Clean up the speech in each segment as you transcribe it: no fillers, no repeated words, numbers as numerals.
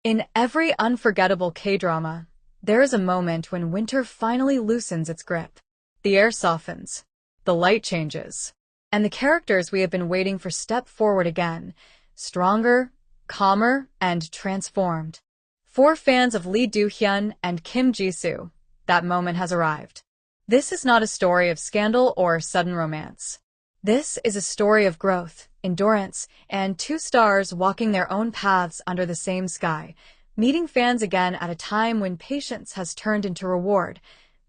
In every unforgettable K-drama, there is a moment when winter finally loosens its grip. The air softens, the light changes, and the characters we have been waiting for step forward again, stronger, calmer, and transformed. For fans of Lee Do-hyun and Kim Ji-soo, that moment has arrived. This is not a story of scandal or sudden romance. This is a story of growth, endurance, and two stars walking their own paths under the same sky, meeting fans again at a time when patience has turned into reward.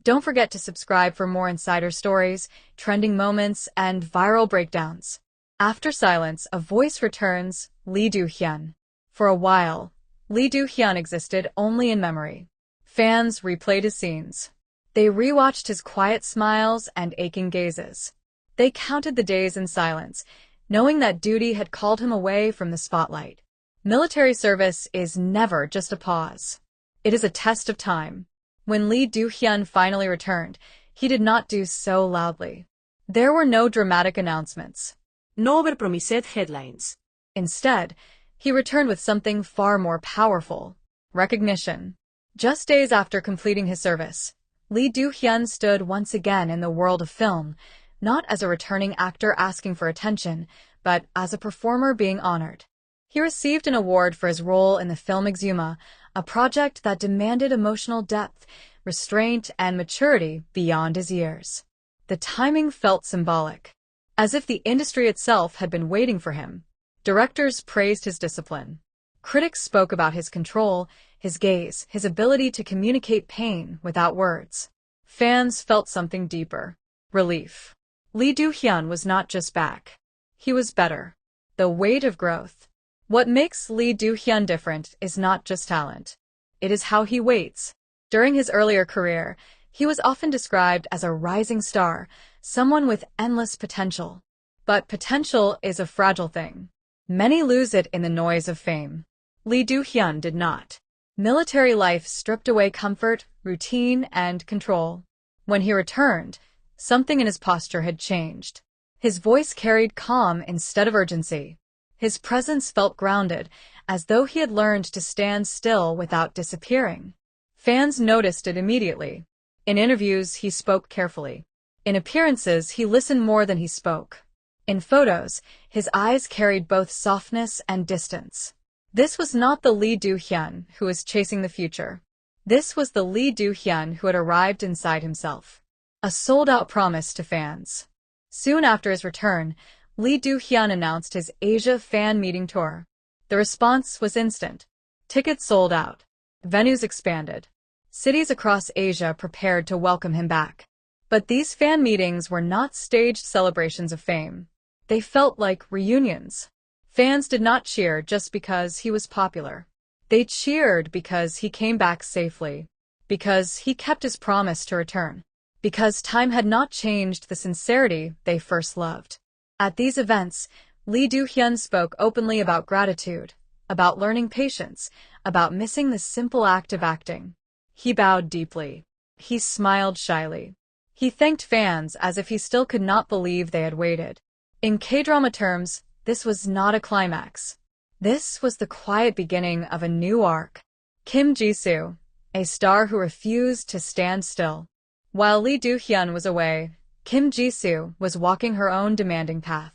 Don't forget to subscribe for more insider stories, trending moments, and viral breakdowns. After silence, a voice returns, Lee Do-hyun. For a while, Lee Do-hyun existed only in memory. Fans replayed his scenes. They rewatched his quiet smiles and aching gazes. They counted the days in silence, knowing that duty had called him away from the spotlight. Military service is never just a pause. It is a test of time. When Lee Do-hyun finally returned, he did not do so loudly. There were no dramatic announcements. No overpromised headlines. Instead, he returned with something far more powerful: recognition. Just days after completing his service, Lee Do-hyun stood once again in the world of film, not as a returning actor asking for attention, but as a performer being honored. He received an award for his role in the film Exuma, a project that demanded emotional depth, restraint, and maturity beyond his years. The timing felt symbolic, as if the industry itself had been waiting for him. Directors praised his discipline. Critics spoke about his control, his gaze, his ability to communicate pain without words. Fans felt something deeper: relief. Lee Do-hyun was not just back. He was better. The weight of growth. What makes Lee Do-hyun different is not just talent. It is how he waits. During his earlier career, he was often described as a rising star, someone with endless potential. But potential is a fragile thing. Many lose it in the noise of fame. Lee Do-hyun did not. Military life stripped away comfort, routine, and control. When he returned, something in his posture had changed. His voice carried calm instead of urgency. His presence felt grounded, as though he had learned to stand still without disappearing. Fans noticed it immediately. In interviews, he spoke carefully. In appearances, he listened more than he spoke. In photos, his eyes carried both softness and distance. This was not the Lee Do-hyun who was chasing the future. This was the Lee Do-hyun who had arrived inside himself. A sold-out promise to fans. Soon after his return, Lee Do-hyun announced his Asia fan meeting tour. The response was instant. Tickets sold out. Venues expanded. Cities across Asia prepared to welcome him back. But these fan meetings were not staged celebrations of fame. They felt like reunions. Fans did not cheer just because he was popular. They cheered because he came back safely. Because he kept his promise to return. Because time had not changed the sincerity they first loved. At these events, Lee Do-hyun spoke openly about gratitude, about learning patience, about missing the simple act of acting. He bowed deeply. He smiled shyly. He thanked fans as if he still could not believe they had waited. In K-drama terms, this was not a climax. This was the quiet beginning of a new arc. Kim Ji-soo, a star who refused to stand still. While Lee Do-hyun was away, Kim Ji-soo was walking her own demanding path.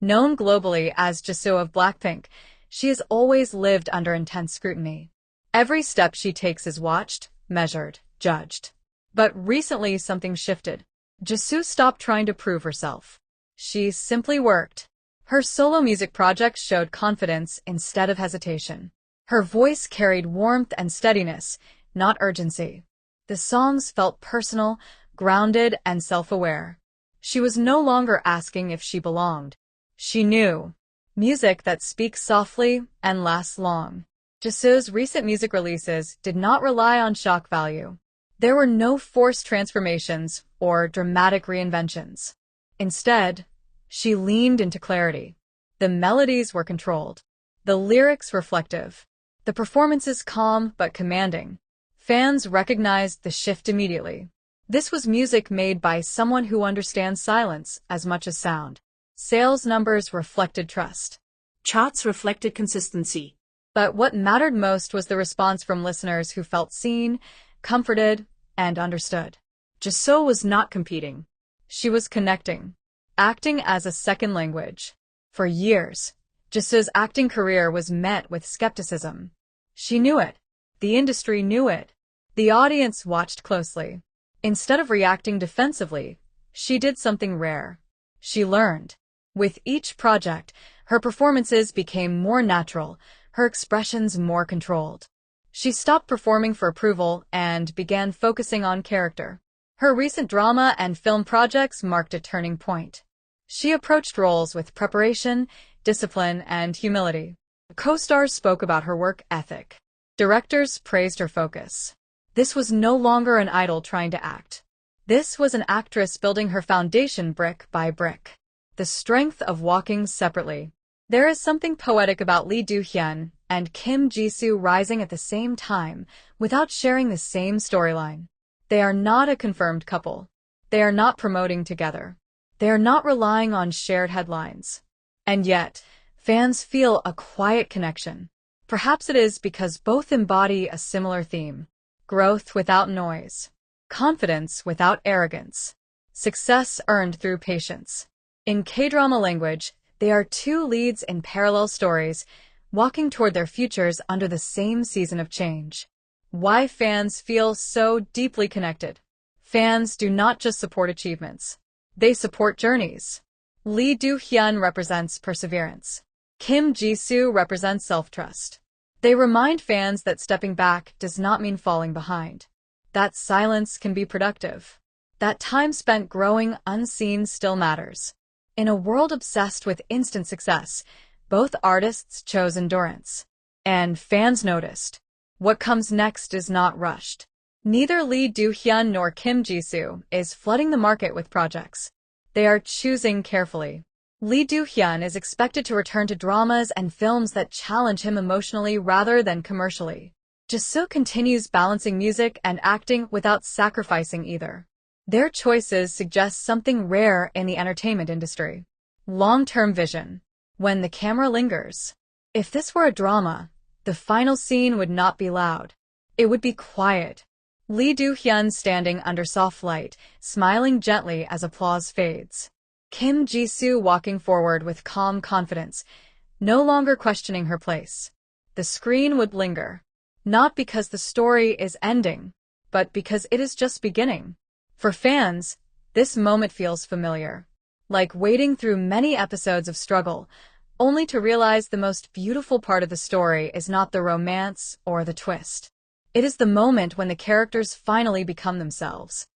Known globally as Jisoo of BLACKPINK, she has always lived under intense scrutiny. Every step she takes is watched, measured, judged. But recently something shifted. Jisoo stopped trying to prove herself. She simply worked. Her solo music projects showed confidence instead of hesitation. Her voice carried warmth and steadiness, not urgency. The songs felt personal, grounded, and self-aware. She was no longer asking if she belonged. She knew. Music that speaks softly and lasts long. Jisoo's recent music releases did not rely on shock value. There were no forced transformations or dramatic reinventions. Instead, she leaned into clarity. The melodies were controlled. The lyrics reflective. The performances calm but commanding. Fans recognized the shift immediately. This was music made by someone who understands silence as much as sound. Sales numbers reflected trust. Charts reflected consistency. But what mattered most was the response from listeners who felt seen, comforted, and understood. Jisoo was not competing. She was connecting, acting as a second language. For years, Jisoo's acting career was met with skepticism. She knew it. The industry knew it. The audience watched closely. Instead of reacting defensively, she did something rare. She learned. With each project, her performances became more natural, her expressions more controlled. She stopped performing for approval and began focusing on character. Her recent drama and film projects marked a turning point. She approached roles with preparation, discipline, and humility. Co-stars spoke about her work ethic. Directors praised her focus. This was no longer an idol trying to act. This was an actress building her foundation brick by brick. The strength of walking separately. There is something poetic about Lee Do-hyun and Kim Ji-soo rising at the same time without sharing the same storyline. They are not a confirmed couple. They are not promoting together. They are not relying on shared headlines. And yet, fans feel a quiet connection. Perhaps it is because both embody a similar theme. Growth without noise. Confidence without arrogance. Success earned through patience. In K-drama language, they are two leads in parallel stories, walking toward their futures under the same season of change. Why fans feel so deeply connected? Fans do not just support achievements. They support journeys. Lee Do-hyun represents perseverance. Kim Ji-soo represents self-trust. They remind fans that stepping back does not mean falling behind. That silence can be productive. That time spent growing unseen still matters. In a world obsessed with instant success, both artists chose endurance. And fans noticed. What comes next is not rushed. Neither Lee Do-hyun nor Kim Ji-soo is flooding the market with projects. They are choosing carefully. Lee Do-hyun is expected to return to dramas and films that challenge him emotionally rather than commercially. Jisoo continues balancing music and acting without sacrificing either. Their choices suggest something rare in the entertainment industry. Long-term vision. When the camera lingers. If this were a drama, the final scene would not be loud. It would be quiet. Lee Do-hyun standing under soft light, smiling gently as applause fades. Kim Ji-soo walking forward with calm confidence, no longer questioning her place. The screen would linger. Not because the story is ending, but because it is just beginning. For fans, this moment feels familiar. Like waiting through many episodes of struggle, only to realize the most beautiful part of the story is not the romance or the twist. It is the moment when the characters finally become themselves.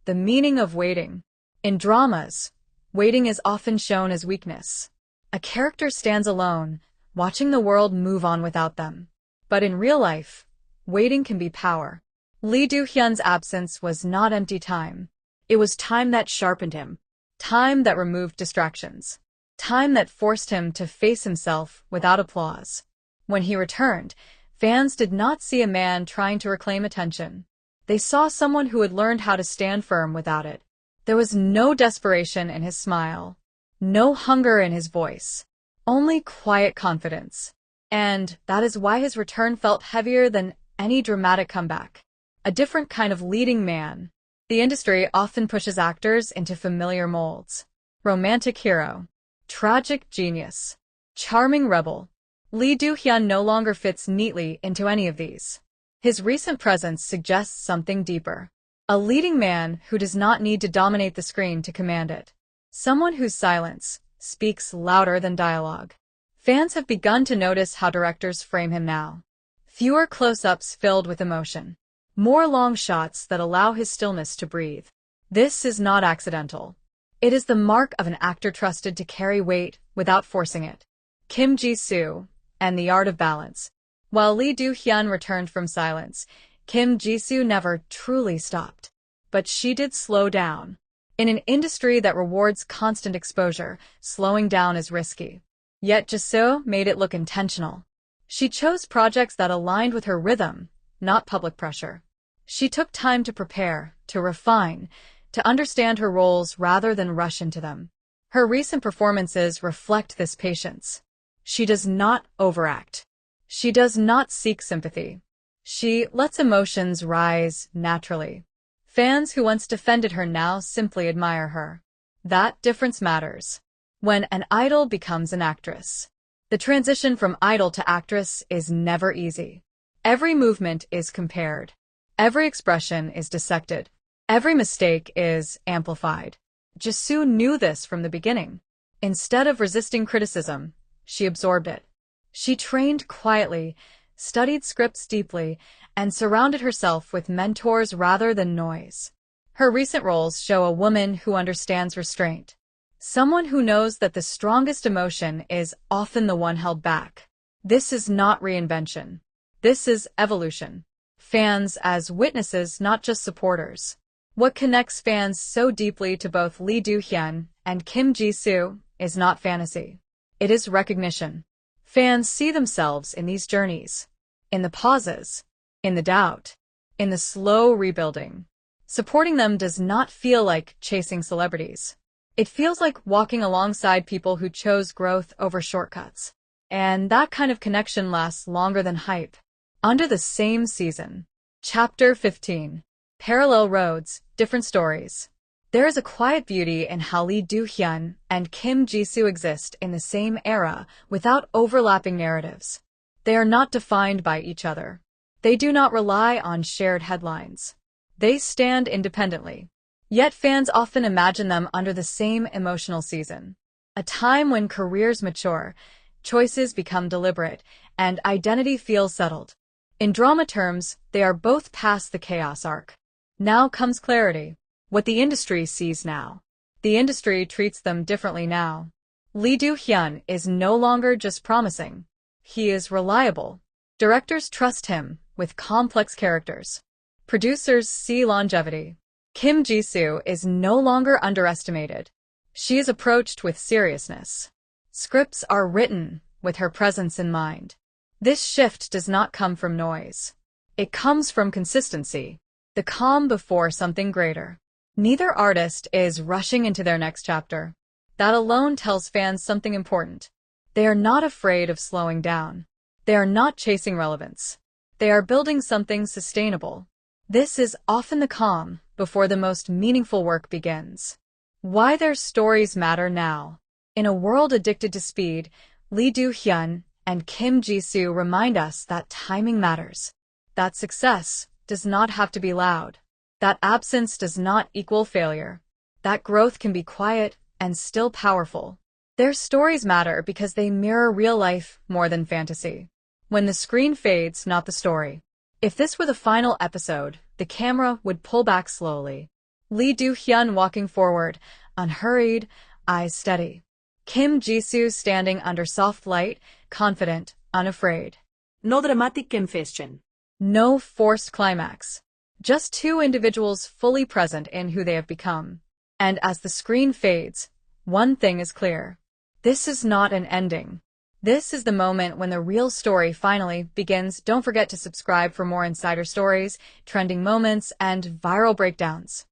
The meaning of waiting. In dramas, waiting is often shown as weakness. A character stands alone, watching the world move on without them. But in real life, waiting can be power. Lee Do-hyun's absence was not empty time. It was time that sharpened him. Time that removed distractions. Time that forced him to face himself without applause. When he returned, fans did not see a man trying to reclaim attention. They saw someone who had learned how to stand firm without it. There was no desperation in his smile. No hunger in his voice. Only quiet confidence. And that is why his return felt heavier than any dramatic comeback. A different kind of leading man. The industry often pushes actors into familiar molds. Romantic hero. Tragic genius. Charming rebel. Lee Do-hyun no longer fits neatly into any of these. His recent presence suggests something deeper. A leading man who does not need to dominate the screen to command it. Someone whose silence speaks louder than dialogue. Fans have begun to notice how directors frame him now. Fewer close-ups filled with emotion. More long shots that allow his stillness to breathe. This is not accidental. It is the mark of an actor trusted to carry weight without forcing it. Kim Ji-soo and the art of balance. While Lee Do-hyun returned from silence, Kim Ji-soo never truly stopped. But she did slow down. In an industry that rewards constant exposure, slowing down is risky. Yet Jisoo made it look intentional. She chose projects that aligned with her rhythm, not public pressure. She took time to prepare, to refine, to understand her roles rather than rush into them. Her recent performances reflect this patience. She does not overact. She does not seek sympathy. She lets emotions rise naturally. Fans who once defended her now simply admire her. That difference matters. When an idol becomes an actress. The transition from idol to actress is never easy. Every movement is compared. Every expression is dissected. Every mistake is amplified. Jisoo knew this from the beginning. Instead of resisting criticism, she absorbed it. She trained quietly, studied scripts deeply, and surrounded herself with mentors rather than noise. Her recent roles show a woman who understands restraint. Someone who knows that the strongest emotion is often the one held back. This is not reinvention. This is evolution. Fans as witnesses, not just supporters. What connects fans so deeply to both Lee Do-hyun and Kim Ji-soo is not fantasy. It is recognition. Fans see themselves in these journeys. In the pauses. In the doubt. In the slow rebuilding. Supporting them does not feel like chasing celebrities. It feels like walking alongside people who chose growth over shortcuts. And that kind of connection lasts longer than hype. Under the same season. Chapter 15. Parallel roads, different stories. There is a quiet beauty in how Lee Do-hyun and Kim Ji-soo exist in the same era without overlapping narratives. They are not defined by each other. They do not rely on shared headlines. They stand independently. Yet fans often imagine them under the same emotional season. A time when careers mature, choices become deliberate, and identity feels settled. In drama terms, they are both past the chaos arc. Now comes clarity. What the industry sees now. The industry treats them differently now. Lee Do-hyun is no longer just promising. He is reliable. Directors trust him with complex characters. Producers see longevity. Kim Ji-soo is no longer underestimated. She is approached with seriousness. Scripts are written with her presence in mind. This shift does not come from noise. It comes from consistency. The calm before something greater. Neither artist is rushing into their next chapter. That alone tells fans something important. They are not afraid of slowing down. They are not chasing relevance. They are building something sustainable. This is often the calm before the most meaningful work begins. Why their stories matter now. In a world addicted to speed, Lee Do-hyun and Kim Ji-soo remind us that timing matters. That success does not have to be loud. That absence does not equal failure. That growth can be quiet and still powerful. Their stories matter because they mirror real life more than fantasy. When the screen fades, not the story. If this were the final episode, the camera would pull back slowly. Lee Do-hyun walking forward, unhurried, eyes steady. Kim Ji-soo standing under soft light, confident, unafraid. No dramatic confession. No forced climax. Just two individuals fully present in who they have become. And as the screen fades, one thing is clear. This is not an ending. This is the moment when the real story finally begins. Don't forget to subscribe for more insider stories, trending moments, and viral breakdowns.